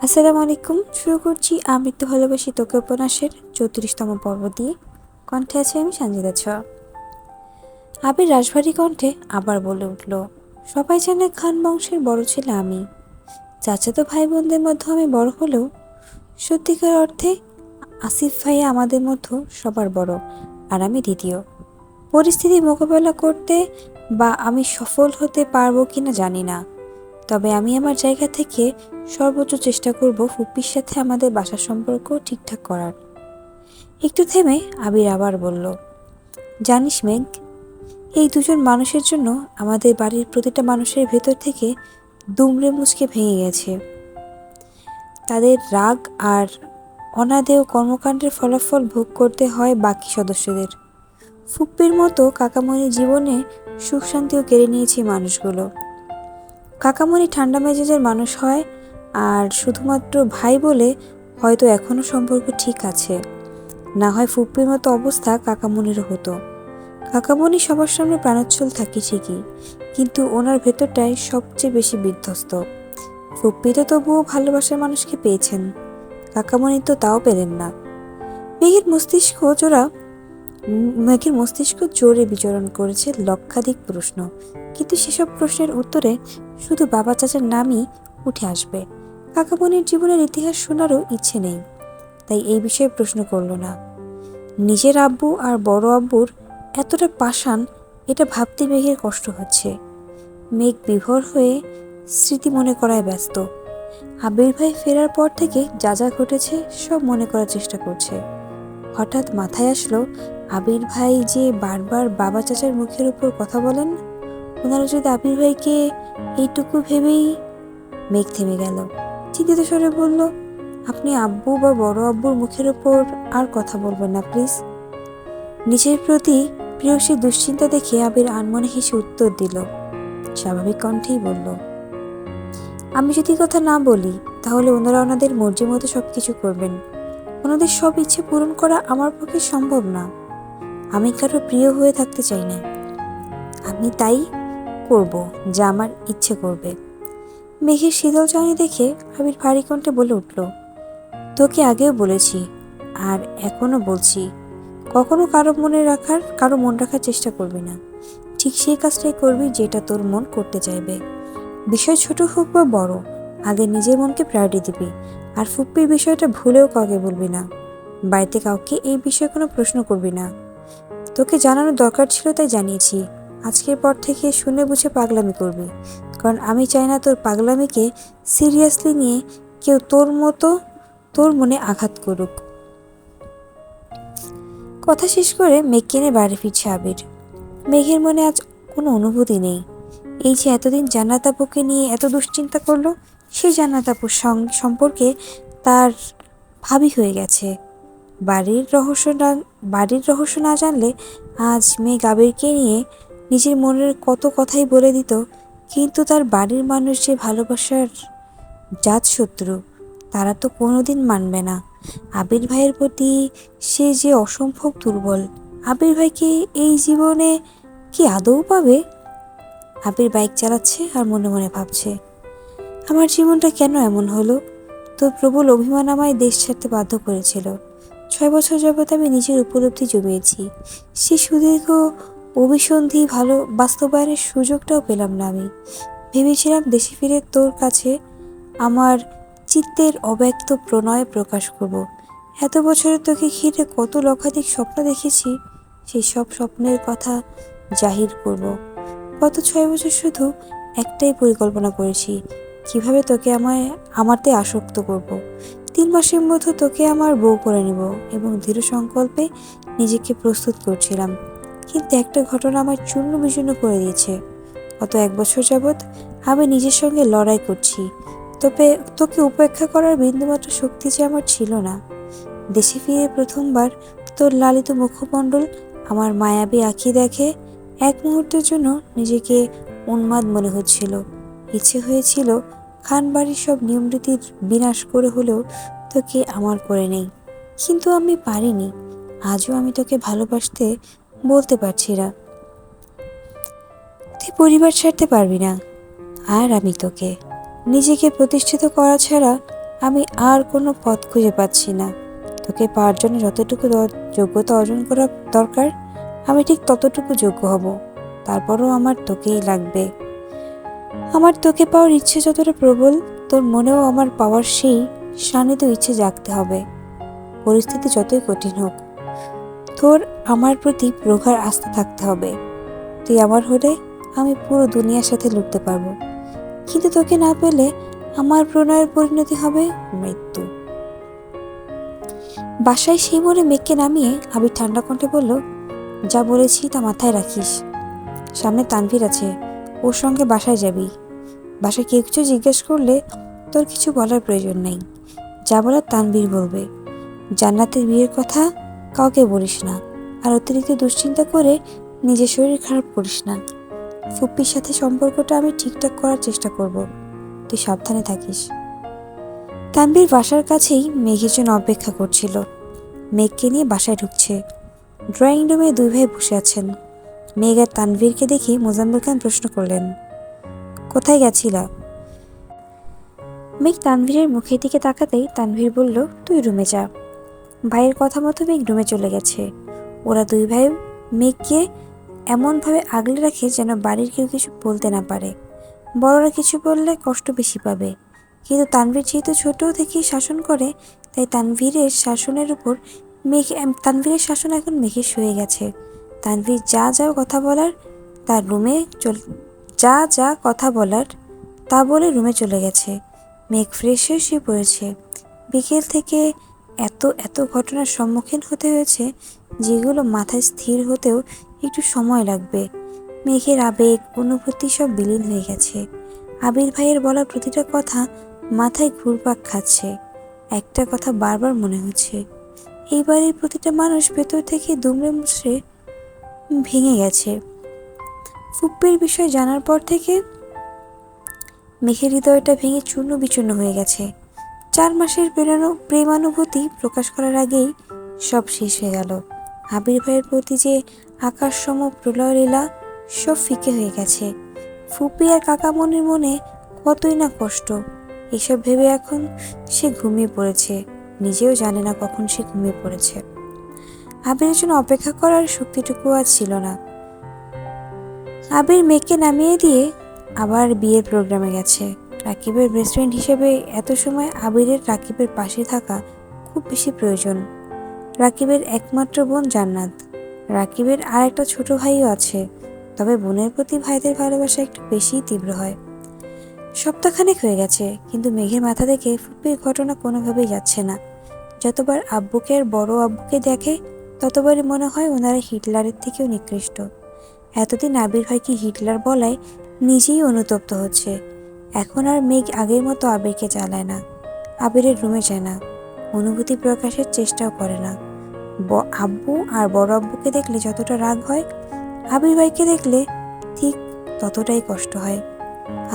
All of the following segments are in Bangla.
আসসালামু আলাইকুম। শুরু করছি আমৃত্যু ভালোবাসি তোকে উপন্যাসের 34তম পর্ব দিয়ে। কণ্ঠে আছে আমি সানজিদা ছ। আবির রাশভারী কণ্ঠে আবার বলে উঠল, সবাই জানে খান বংশের বড় ছেলে আমি। চাচাতো ভাই বোনদের মধ্যে আমি বড় হলেও সত্যিকার অর্থে আসিফ ভাইয়া আমাদের মধ্যে সবার বড়, আর আমি দ্বিতীয়। পরিস্থিতি মোকাবেলা করতে বা আমি সফল হতে পারবো কিনা জানি না, তবে আমি আমার জায়গা থেকে সর্বোচ্চ চেষ্টা করব ফুপ্পির সাথে আমাদের বাসার সম্পর্ক ঠিকঠাক করার। একটু থেমে আবির আবার বলল, জানিস মেঘ, এই দুজন মানুষের জন্য আমাদের বাড়ির প্রতিটা মানুষের ভেতর থেকে দুমড়ে মুচকে ভেঙে গেছে। তাদের রাগ আর অনাদেয় কর্মকাণ্ডের ফলাফল ভোগ করতে হয় বাকি সদস্যদের। ফুপ্পির মতো কাকামণির জীবনে সুখ শান্তিও কেড়ে নিয়েছে মানুষগুলো। কাকামণি ঠান্ডা মেজাজের মানুষ হয়, আর শুধুমাত্র ভাই বলে হয়তো এখনও সম্পর্ক ঠিক আছে, না হয় ফুপ্পির মতো অবস্থা কাকামণিরও হতো। কাকামণি সবার সামনে প্রাণোচ্ছল থাকে ঠিকই, কিন্তু ওনার ভেতরটাই সবচেয়ে বেশি বিধ্বস্ত। ফুপ্পি তো তবুও ভালোবাসার মানুষকে পেয়েছেন, কাকামণি তো তাও পেলেন না। মেঘের মস্তিষ্ক জোড়া মেঘের মস্তিষ্ক জোরে বিচরণ করেছে লক্ষাধিক প্রশ্ন, কিন্তু সেসব প্রশ্নের উত্তরে শুধু বাবা চাচার নামই উঠে আসবে। কাকামণির জীবনের ইতিহাস শোনারও ইচ্ছে নেই, তাই এই বিষয়ে প্রশ্ন করল না। নিজের আব্বু আর বড় আব্বুর এতটা পাষাণ, এটা ভাবতে মেঘের কষ্ট হচ্ছে। মেঘ বিভোর হয়ে স্মৃতি মনে করায় ব্যস্ত। আবির ভাই ফেরার পর থেকে যা যা ঘটেছে সব মনে করার চেষ্টা করছে। হঠাৎ মাথায় আসলো, আবির ভাই যে বারবার বাবা চাচার মুখের উপর কথা বলেন, ওনারা যদি আবির ভাইকে এইটুকু ভেবেই। মেঘ থেমে গেল, চিন্তিত স্বরে বলল, আপনি আব্বু বা বড় আব্বুর মুখের ওপর আর কথা বলবেন না প্লিজ। নিজের প্রতি প্রিয়সীর দুশ্চিন্তা দেখে আবির আনমনে হেসে উত্তর দিল, স্বাভাবিক কণ্ঠেই বলল, আমি যদি কথা না বলি তাহলে ওনারা ওনাদের মর্জি মতো সবকিছু করবেন। ওনাদের সব ইচ্ছে পূরণ করা আমার পক্ষে সম্ভব না। আমি কারো প্রিয় হয়ে থাকতে চাই না, আমি তাই করব যা আমার ইচ্ছে করবে। মেঘের শীতল চাহনি দেখে আবির ভারী কণ্ঠে বলে উঠল, তোকে আগেও বলেছি আর এখনো বলছি, কখনো কারো মন রাখার চেষ্টা করবি না। ঠিক সেই কাজটাই করবি যেটা তোর মন করতে চাইবে। বিষয় ছোট হোক বা বড়, আগে নিজের মনকে প্রায়োরিটি দিবি। আর ফুপ্পির বিষয়টা ভুলেও কাউকে বলবি না। বাড়িতে কাউকে এই বিষয়ে কোনো প্রশ্ন করবি না। তোকে জানানোর দরকার ছিল তাই জানিয়েছি। আজকের পর থেকে শুনে বুঝে পাগলামি করবি, কারণ আমি চাই না তোর পাগলামিকে সিরিয়াসলি নিয়ে কেউ তোর মনে আঘাত করুক। কথা শেষ করে মেঘ কিনে বাড়ি ফিরছে আবির। মেঘের মনে আজ কোনো অনুভূতি নেই। এই যে এতদিন জান্নাত আপুকে নিয়ে এত দুশ্চিন্তা করলো, সেই জান্নাত আপুর সম্পর্কে তার ভাবি হয়ে গেছে। বাড়ির রহস্য না জানলে আজ মেঘ আবিরকে নিয়ে নিজের মনের কত কথাই বলে দিত, কিন্তু তার বাড়ির মানুষ যে ভালোবাসার জাত শত্রু, তারা তো কোনোদিন মানবে না। আবির ভাইয়ের প্রতি সে যে অসম্ভব দুর্বল। আবির ভাইকে এই জীবনে কি আদৌ পাবে? আবির বাইক চালাচ্ছে আর মনে মনে ভাবছে, আমার জীবনটা কেন এমন হলো? তোর প্রবল অভিমান আমায় দেশ ছাড়তে বাধ্য করেছিল। 6 বছর যাবৎ আমি নিজের উপলব্ধি জমিয়েছি, সে সুদীর্ঘ অভিসন্ধি ভালো বাস্তবায়নের সুযোগটাও পেলাম না আমি। ভেবেছিলাম দেশে ফিরে তোর কাছে আমার চিত্তের অব্যক্ত প্রণয় প্রকাশ করব। এত বছরে তোকে ঘিরে কত লক্ষাধিক স্বপ্ন দেখেছি, সেই সব স্বপ্নের কথা জাহির করব। গত 6 বছর শুধু একটাই পরিকল্পনা করেছি, কিভাবে তোকে আমারতে আসক্ত করব। 3 মাসের মধ্যে তোকে আমার বউ করে নেব এবং দৃঢ় সংকল্পে নিজেকে প্রস্তুত করছিলাম। কিন্তু একটা ঘটনা আমার চূর্ণ বিচূর্ণ করে দিয়েছে। গত 1 বছর যাবৎ আমি নিজের সঙ্গে লড়াই করছি, তবে তোকে উপেক্ষা করার বিন্দুমাত্র শক্তি যে আমার ছিল না। দেশে ফিরে প্রথমবার তোর লালিত মুখমণ্ডল আমার মায়াবী আঁখি দেখে এক মুহূর্তের জন্য নিজেকে উন্মাদ মনে হচ্ছিল। ইচ্ছে হয়েছিল খান বাড়ির সব নিয়মরীতির বিনাশ করে হলেও তোকে আমার করে নেই, কিন্তু আমি পারিনি। আজও আমি তোকে ভালোবাসতে বলতে পারছি না। তুই পরিবার ছাড়তে পারবি না, আর আমি তোকে নিজেকে প্রতিষ্ঠিত করা ছাড়া আমি আর কোনো পথ খুঁজে পাচ্ছি না। তোকে পাওয়ার জন্য যতটুকু যোগ্যতা অর্জন করা দরকার, আমি ঠিক ততটুকু যোগ্য হব। তারপরও আমার তোকেই লাগবে। আমার তোকে পাওয়ার ইচ্ছে যতটা প্রবল, তোর মনেও আমার পাওয়ার সেই শানিত ইচ্ছে জাগতে হবে। পরিস্থিতি যতই কঠিন হোক, তোর আমার প্রতি প্রগাঢ় আস্থা থাকতে হবে। তুই আমার হলে আমি পুরো দুনিয়ার সাথে লড়তে পারবো, কিন্তু তোকে না পেলে আমার প্রণয়ের পরিণতি হবে মৃত্যু। বাসায় সেই মোড়ে মেঘকে নামিয়ে আবির ঠান্ডা কণ্ঠে বলল, যা বলেছি তা মাথায় রাখিস। সামনে তানভীর আছে, ওর সঙ্গে বাসায় যাবি। বাসায় কেউ কিছু জিজ্ঞেস করলে তোর কিছু বলার প্রয়োজন নেই। যা বলার তানভীর বলবে। জান্নাতের বিয়ের কথা কাউকে বলিস না, আর অতিরিক্ত দুশ্চিন্তা করে নিজের শরীর খারাপ করিস না। ফুপ্পির সাথে সম্পর্কটা আমি ঠিকঠাক করার চেষ্টা করব, তুই সাবধানে থাকিস। তানভীর বাসার কাছেই মেঘের জন্য অপেক্ষা করছিল। মেঘকে নিয়ে বাসায় ঢুকছে। ড্রয়িং রুমে দুই ভাই বসে আছেন। মেঘ আর তানভীরকে দেখে মোজাম্মেল খান প্রশ্ন করলেন, কোথায় গেছিলা? মেঘ তানভীরের মুখের দিকে তাকাতেই তানভীর বলল, তুই রুমে যা। ভাইয়ের কথা মতো মেঘ রুমে চলে গেছে। ওরা দুই ভাই মেঘকে এমনভাবে আগলে রাখে যেন বাড়ির কেউ কিছু বলতে না পারে। বড়রা কিছু বললে কষ্ট বেশি পাবে, কিন্তু তানভীর যেহেতু ছোট থেকেই শাসন করে, তাই তানভীরের শাসন এখন মেঘে শুয়ে গেছে। তানভীর যা কথা বলার তা বলে রুমে চলে গেছে। মেঘ ফ্রেশ হয়ে শুয়ে পড়েছে। বিকেল থেকে এত ঘটনার সম্মুখীন হতে হয়েছে, যেগুলো মাথায় স্থির হতেও একটু সময় লাগবে। মেঘের আবেগ অনুভূতি সব বিলীন হয়ে গেছে। আবির ভাইয়ের বলা প্রতিটা কথা মাথায় ঘুরপাক খাচ্ছে। একটা কথা বারবার মনে হচ্ছে, এই বাড়ির প্রতিটা মানুষ ভেতর থেকে দুমড়ে মুচড়ে ভেঙে গেছে। ফুপ্পির বিষয় জানার পর থেকে মেঘের হৃদয়টা ভেঙে চূর্ণ বিচূর্ণ হয়ে গেছে। 4 মাসের প্রেমানুভূতি প্রকাশ করার আগেই সব শেষ হয়ে গেল। আবির ভাইয়ের প্রতি যে আকাশসম প্রলয় লীলা সব ফিকে হয়ে গেছে। ফুপি আর কাকামণির মনে কতই না কষ্ট। এসব ভেবে এখন সে ঘুমিয়ে পড়েছে, নিজেও জানে না কখন সে ঘুমিয়ে পড়েছে। আবিরের জন্য অপেক্ষা করার শক্তিটুকু আজ ছিল না। আবির মেঘকে নামিয়ে দিয়ে আবার বিয়ের প্রোগ্রামে গেছে। রাকিবের বেস্ট ফ্রেন্ড হিসেবে এত সময় আবিরের রাকিবের পাশে থাকা খুব বেশি প্রয়োজন। রাকিবের একমাত্র বোন জান্নাত। রাকিবের আর একটা ছোট ভাইও আছে, তবে বোনের প্রতি ভাইদের ভালোবাসা একটু বেশিই তীব্র হয়। সপ্তাহখানেক হয়ে গেছে, কিন্তু মেঘের মাথা থেকে ফুপ্পির ঘটনা কোনোভাবেই যাচ্ছে না। যতবার আব্বুকে আর বড় আব্বুকে দেখে, ততবারই মনে হয় ওনারা হিটলারের থেকেও নিকৃষ্ট। এতদিন আবির ভাইকে হিটলার বলায় নিজেই অনুতপ্ত হচ্ছে। এখন আর মেঘ আগের মতো আবিরকে জ্বালায় না, আবিরের রুমে যায় না, অনুভূতি প্রকাশের চেষ্টাও করে না। আব্বু আর বড় আব্বুকে দেখলে যতটা রাগ হয়, আবির ভাইকে দেখলে ঠিক ততটাই কষ্ট হয়।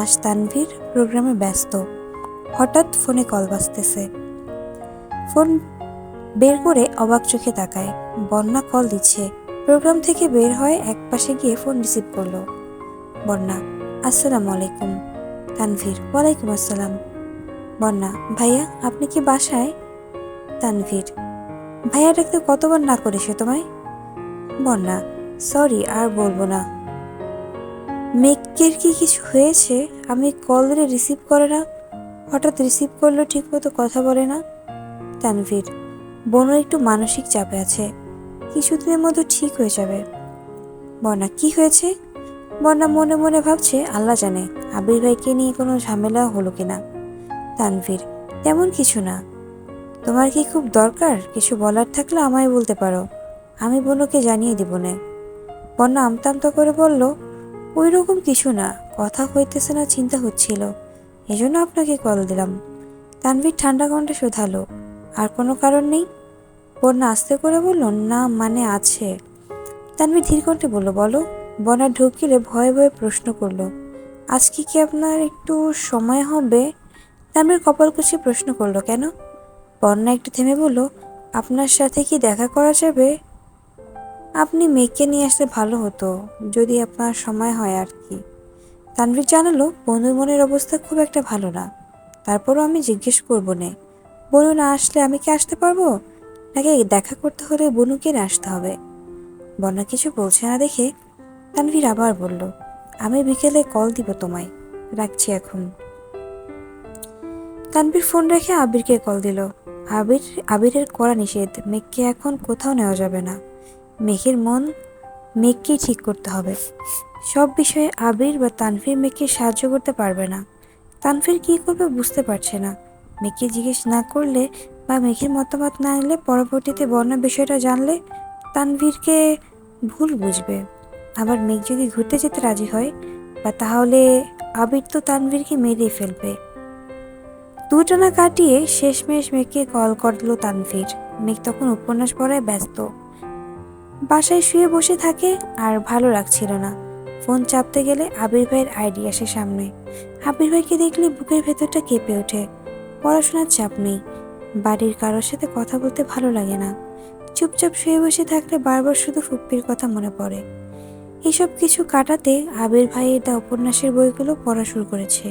আজ তানভীর প্রোগ্রামে ব্যস্ত। হঠাৎ ফোনে কল বাজতেছে। ফোন বের করে অবাক চোখে তাকায়। বন্যা কল দিচ্ছে। প্রোগ্রাম থেকে বের হয়ে এক পাশে গিয়ে ফোন রিসিভ করলো। বন্যা, আসসালামু আলাইকুম। তানভীর, ওয়ালাইকুম আসসালাম। বন্যা, ভাইয়া আপনি কি বাসায়? তানভীর, ভাইয়া ডাকতে কতবার না করেছে তোমায়? বন্যা, সরি, আর বলবো না। মেঘের কি কিছু হয়েছে? আমি কল দিলে রিসিভ করে না, হঠাৎ রিসিভ করলেও ঠিক মতো কথা বলে না। তানভীর, বোনও একটু মানসিক চাপে আছে, কিছুদিনের মধ্যে ঠিক হয়ে যাবে। বন্যা, কি হয়েছে? বন্যা মনে মনে ভাবছে আল্লাহ জানে আবির ভাইকে নিয়ে কোনো ঝামেলা হলো কিনা। তানভীর, তেমন কিছু না। তোমার কি খুব দরকার? কিছু বলার থাকলে আমায় বলতে পারো, আমি বোনকে জানিয়ে দিব না। বন্যা আমতা আমতা করে বলল, ওই রকম কিছু না, কথা হইতেছে না, চিন্তা হচ্ছিল, এজন্য আপনাকে কল দিলাম। তানভীর ঠান্ডা কণ্ঠে শোধালো, আর কোনো কারণ নেই? বন্যা আস্তে করে বলল, না মানে আছে। তানভীর ধীর কণ্ঠে বলল, বলো। বন্যা ঢুকিলে ভয়ে ভয়ে প্রশ্ন করলো, আজকে কি আপনার একটু সময় হবে? তানভীর কপাল কুঁচকে প্রশ্ন করলো, কেন? বন্যা একটু থেমে বলল, আপনার সাথে কি দেখা করা যাবে? আপনি মেয়েকে নিয়ে আসলে ভালো হতো, যদি আপনার সময় হয় আর কি। তানভীর জানালো, বন্ধুর মনের অবস্থা খুব একটা ভালো না। তারপরও আমি জিজ্ঞেস করবো না। বনু না আসলে আমি কি আসতে পারবো, নাকি দেখা করতে হলে বনুকে না আসতে হবে? বন্যা কিছু বলছে না দেখে তানভীর আবার বলল, আমি বিকেলে কল দিব তোমায়, রাখছি এখন। তানভীর ফোন রেখে আবিরকে কল দিল। আবিরের কড়া নিষেধ, মেঘকে এখন কোথাও নেওয়া যাবে না। মেঘকেই ঠিক করতে হবে। সব বিষয়ে আবির বা তানভীর মেঘকে সাহায্য করতে পারবে না। তানভীর কি করবে বুঝতে পারছে না। মেঘকে জিজ্ঞেস না করলে বা মেঘের মতামত না নিলে পরবর্তীতে বন্যা বিষয়টা জানলে তানভীরকে ভুল বুঝবে। আবার মেঘ যদি ঘুরতে যেতে রাজি হয় বা তাহলে আবির তো তানভীরকে মেরেই ফেলবে। দুটানা কাটিয়ে শেষমেশ মেঘকে কল করলো তানভীর। মেঘ তখন উপন্যাস পড়ায় ব্যস্ত। বাসায় শুয়ে বসে থাকে আর ভালো লাগছিল না। ফোন চাপতে গেলে আবির ভাইয়ের আইডি আসে সামনে। আবির ভাইকে দেখলে বুকের ভেতরটা কেঁপে ওঠে। পড়াশোনার চাপ নেই, বাড়ির কারোর সাথে কথা বলতে ভালো লাগে না। চুপচাপ শুয়ে বসে থাকলে বারবার শুধু ফুপ্পির কথা মনে পড়ে। এসব কিছু কাটাতে আবির ভাইয়ের দা উপন্যাসের বইগুলো পড়া শুরু করেছে।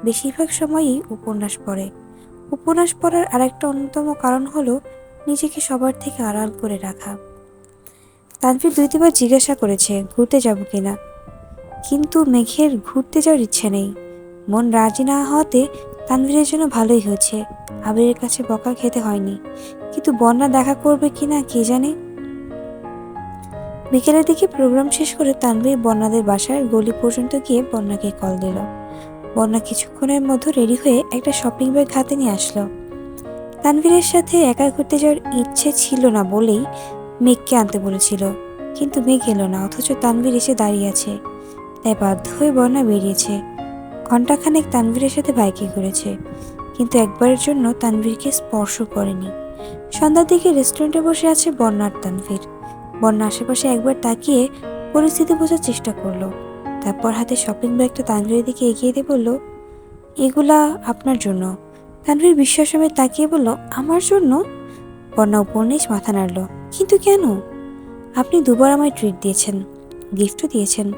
বেশিরভাগ সময়ই উপন্যাস পড়ে। উপন্যাস পড়ার আরেকটা অন্যতম কারণ হলো নিজেকে সবার থেকে আড়াল করে রাখা। তানভীর 2-3 বার জিজ্ঞাসা করেছে ঘুরতে যাব কিনা, কিন্তু মেঘের ঘুরতে যাওয়ার ইচ্ছে নেই। মন রাজি না হওয়াতে তানভীরের জন্য ভালোই হয়েছে, আবিরের কাছে বকা খেতে হয়নি। কিন্তু বন্যা দেখা করবে কিনা কে জানে। বিকেলের দিকে প্রোগ্রাম শেষ করে তানভীর বন্যাদের বাসার গলি পর্যন্ত গিয়ে বন্যাকে কল দিল। বন্যা কিছুক্ষণের মধ্যে রেডি হয়ে একটা শপিং ব্যাগ হাতে নিয়ে আসলো। তানভীরের সাথে একা ঘুরতে যাওয়ার ইচ্ছে ছিল না বলেই মেঘকে আনতে বলেছিল, কিন্তু মেঘ এলো না, অথচ তানভীর এসে দাঁড়িয়ে আছে। তাই বাধ্য হয়ে বন্যা বেরিয়েছে। ঘণ্টাখানেক তানভীরের সাথে বাইকে ঘুরেছে, কিন্তু একবারের জন্য তানভীরকে স্পর্শ করেনি। সন্ধ্যার দিকে রেস্টুরেন্টে বসে আছে বন্যা আর তানভীর। বন্যা আশেপাশে একবার তাকিয়ে পরিস্থিতি বোঝার চেষ্টা করলো, তারপর হাতে শপিং ব্যাগটা তানভীরের দিকে এগিয়ে দিয়ে বলল, এগুলা আপনার জন্য। তানভীর বিস্ময়ে তাকিয়ে বলল, আমার জন্য? বন্যা উপন্যাস মাথা নাড়ল, কিন্তু কেন? আপনি 2বার আমায় ট্রিট দিয়েছেন, গিফটও দিয়েছেন,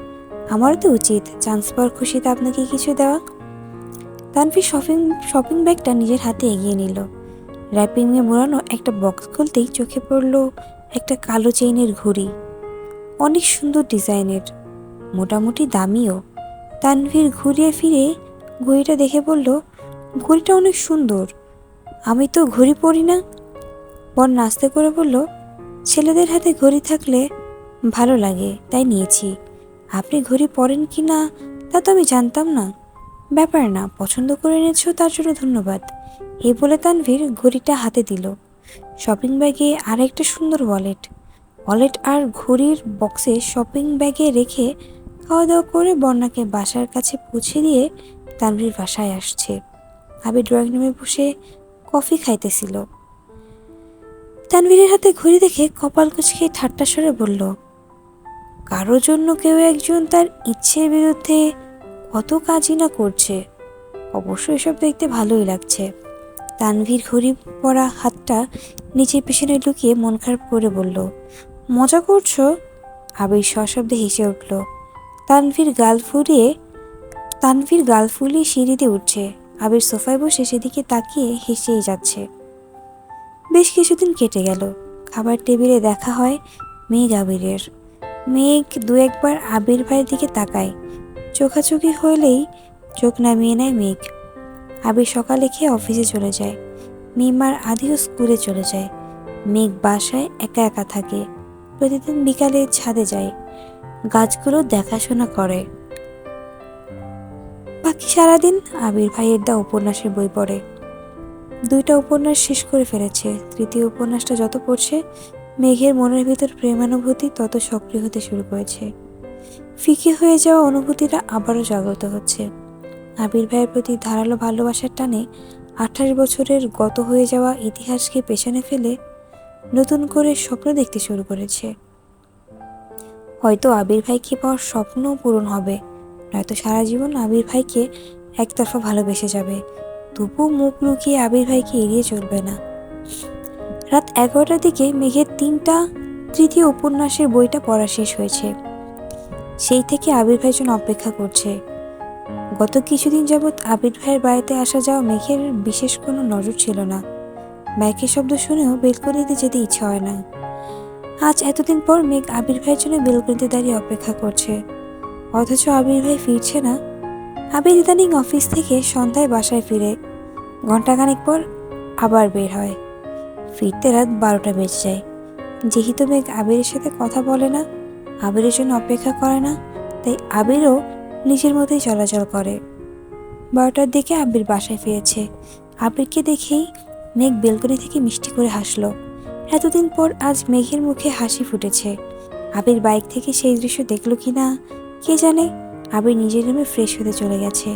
আমারও তো উচিত চান্স পাওয়ার খুশিতে আপনাকে কিছু দেওয়া। তানভীর শপিং ব্যাগটা নিজের হাতে এগিয়ে নিল। র্যাপিংয়ে মোড়ানো একটা বক্স খুলতেই চোখে পড়ল একটা কালো চেইনের ঘড়ি, অনেক সুন্দর ডিজাইনের, মোটামুটি দামিও। তানভীর ঘুরিয়ে ফিরে ঘড়িটা দেখে বলল, ঘড়িটা অনেক সুন্দর, আমি তো ঘড়ি পরি না। বন্যা আস্তে করে বলল, ছেলেদের হাতে ঘড়ি থাকলে ভালো লাগে তাই নিয়েছি, আপনি ঘড়ি পরেন কি না তা তো আমি জানতাম না। ব্যাপার না, পছন্দ করে এনেছো তার জন্য ধন্যবাদ। এই বলে তানভীর ঘড়িটা হাতে দিল। শপিং ব্যাগে আর একটা সুন্দর ওয়ালেট আর ঘড়ির বক্সে শপিং ব্যাগে রেখে খাওয়া দাওয়া করে বন্যাকে বাসার কাছে পৌঁছে দিয়ে তানভীর বাসায় আসছে। আবির ড্রয়িং রুমে বসে কফি খাইতেছিল। তানভীরের হাতে ঘড়ি দেখে কপাল কুঁচকে ঠাট্টা স্বরে বলল, কারোর জন্য কেউ একজন তার ইচ্ছের বিরুদ্ধে কত কাজই না করছে, অবশ্য এসব দেখতে ভালোই লাগছে। তানভীর ঘড়ি পরা হাতটা নিচের পেছনে লুকিয়ে মন খারাপ করে বলল, মজা করছো? আবির সশব্দে হেসে উঠল। তানভীর গাল ফুলিয়ে সিঁড়িতে উঠছে। আবির সোফায় বসে সেদিকে তাকিয়ে হেসেই যাচ্ছে। বেশ কিছুদিন কেটে গেল। খাবার টেবিলে দেখা হয় মেঘ আবিরের। মেঘ 2-1 বার আবির ভাইয়ের দিকে তাকায়, চোখাচোখি হলেই চোখ নামিয়ে নেয় মেঘ। আবির সকালে খেয়ে অফিসে চলে যায়, মিমার আদিও স্কুলে চলে যায়। মেঘ বাসায় একা একা থাকে। প্রতিদিন বিকালে ছাদে যায়, গাছগুলো দেখাশোনা করে। বাকি সারাদিন আবির ভাইয়ের দা উপন্যাসের বই পড়ে। 2টা উপন্যাস শেষ করে ফেলেছে। 3য় উপন্যাসটা যত পড়ছে মেঘের মনের ভিতর প্রেমানুভূতি তত সক্রিয় হতে শুরু করেছে। ফিকে হয়ে যাওয়া অনুভূতিটা আবারও জাগ্রত হচ্ছে। আবির ভাইয়ের প্রতি ধারালো ভালোবাসার টানে 28 বছরের গত হয়ে যাওয়া ইতিহাসকে পেছনে ফেলে নতুন করে স্বপ্ন দেখতে শুরু করেছে। হয়তো আবির ভাইকে পাওয়ার স্বপ্নও পূরণ হবে, নয়তো সারা জীবন আবির ভাইকে একতরফা ভালোবেসে যাবে। তবুও মুখ লুকিয়ে আবির ভাইকে এড়িয়ে চলবে না। রাত 11টার দিকে মেঘের 3য় উপন্যাসের বইটা পড়া শেষ হয়েছে। সেই থেকে আবির ভাইয়ের জন্য অপেক্ষা করছে। গত কিছুদিন যাবৎ আবির ভাইয়ের বাড়িতে আসা যাওয়া মেঘের বিশেষ কোনো নজর ছিল না। বাইকের শব্দ শুনেও বেলকনিতে যেতে ইচ্ছা হয় না। আজ এতদিন পর মেঘ আবির ভাইয়ের জন্য বেলকনিতে দাঁড়িয়ে অপেক্ষা করছে, অথচ আবির ভাই ফিরছে না। আবির ইদানিং অফিস থেকে সন্ধ্যায় বাসায় ফিরে, ঘন্টাখানেক পর আবার বের হয়। ফিরতে রাত 12টা বেজে যায়। যেহেতু মেঘ আবিরের সাথে কথা বলে না, আবিরের জন্য অপেক্ষা করে না, তাই আবিরও নিজের মতোই চলাচল করে। 12টার দিকে আবির বাসায় ফিরেছে। আবিরকে দেখেই মেঘ বেলকনি থেকে মিষ্টি করে হাসলো। এতদিন পর আজ মেঘের মুখে হাসি ফুটেছে। আবির বাইক থেকে সেই দৃশ্য দেখলো কিনা কে জানে। আবির নিজের রুমে ফ্রেশ হতে চলে গেছে।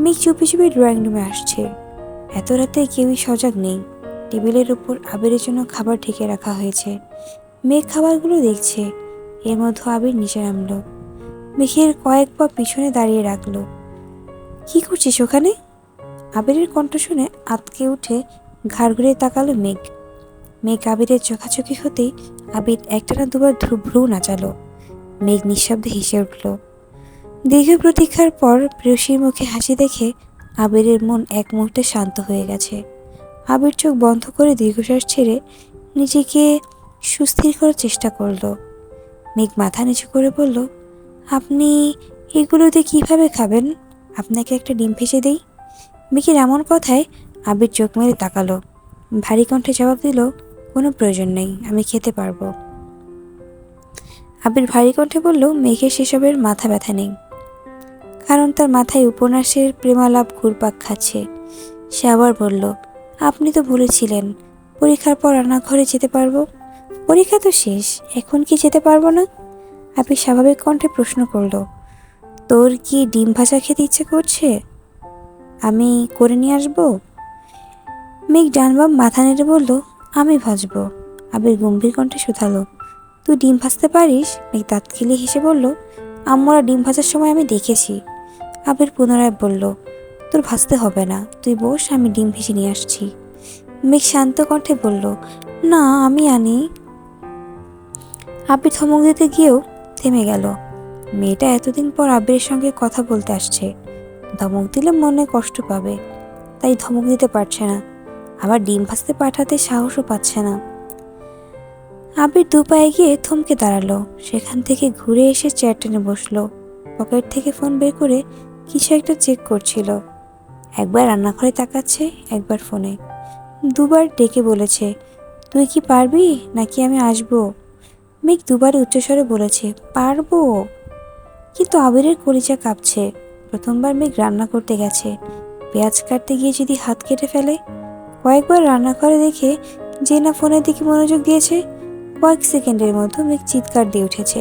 মেঘ চুপি চুপি ড্রয়িং রুমে আসছে। এত রাতে কেউই সজাগ নেই। টেবিলের উপর আবিরের জন্য খাবার ঢেকে রাখা হয়েছে। মেঘ খাবারগুলো দেখছে। এর মধ্যে আবির নিচে নামলো। মেঘের কয়েক পা পিছনে দাঁড়িয়ে রাখলো। কি করছিস ওখানে? আবিরের কণ্ঠ শুনে আঁতকে উঠে ঘাড় ঘুরে তাকালো মেঘ। মেঘ আবিরের চোখাচোখি হতেই আবির একটানা দুবার ভ্রু নাচালো। মেঘ নিঃশব্দে হেসে উঠল। দীর্ঘ প্রতীক্ষার পর প্রেয়সীর মুখে হাসি দেখে আবিরের মন এক মুহূর্তে শান্ত হয়ে গেছে। আবির চোখ বন্ধ করে দীর্ঘশ্বাস ছেড়ে নিজেকে সুস্থির করার চেষ্টা করল। মেঘ মাথা নিচু করে বলল, আপনি এগুলোতে কিভাবে খাবেন? আপনাকে একটা ডিম ভেজে দেই? মেঘের এমন কথায় আবির চোখ মেলে তাকালো। ভারী কণ্ঠে জবাব দিল, কোনো প্রয়োজন নেই, আমি খেতে পারবো। আবির ভারী কণ্ঠে বলল, মেঘের সেসবের মাথা ব্যথা নেই, কারণ তার মাথায় উপন্যাসের প্রেমালাপ ঘুরপাক খাচ্ছে। সে আবার বলল, আপনি তো বলেছিলেন পরীক্ষার পর রান্নাঘরে যেতে পারবো। পরীক্ষা তো শেষ, এখন কি যেতে পারবো না? আবির স্বাভাবিক কণ্ঠে প্রশ্ন করল, তোর কি ডিম ভাজা খেতে ইচ্ছে করছে? আমি করে নিয়ে আসবো? মেঘ ডানবাম মাথা নেড়ে বলল, আমি ভাজবো। আবির গম্ভীর কণ্ঠে শুধালো, তুই ডিম ভাজতে পারিস? মেঘ দাঁত খিলিয়ে হেসে বলল, আম্মুরা ডিম ভাজার সময় আমি দেখেছি। আবির পুনরায় বলল, তোর ভাজতে হবে না, তুই বস, আমি ডিম ভেজে নিয়ে আসছি। মেঘ শান্ত কণ্ঠে বলল, না আমি আনি। আবির ধমক দিতে গিয়েও থেমে গেল। মেয়েটা এতদিন পর আবিরের সঙ্গে কথা বলতে আসছে, ধমক দিলে মনে কষ্ট পাবে, তাই ধমক দিতে পারছে না। আবার ডিম ভাজতে পাঠাতে সাহসও পাচ্ছে না। আবির দু পায়ে গিয়ে থমকে দাঁড়ালো। সেখান থেকে ঘুরে এসে চেয়ার টেনে বসলো। পকেট থেকে ফোন বের করে কিছু একটা চেক করছিল। একবার রান্নাঘরে তাকাচ্ছে, একবার ফোনে। দুবার ডেকে বলেছে, তুই কি পারবি নাকি আমি আসবো? মেঘ দুবার উচ্চস্বরে বলেছে, পারবো। কিন্তু আবিরের কলিজা কাঁপছে। প্রথমবার মেঘ রান্না করতে গেছে, পেঁয়াজ কাটতে গিয়ে যদি হাত কেটে ফেলে। কয়েকবার রান্নাঘরে দেখে যে না ফোনের দিকে মনোযোগ দিয়েছে। কয়েক সেকেন্ডের মধ্যে মেঘ চিৎকার দিয়ে উঠেছে।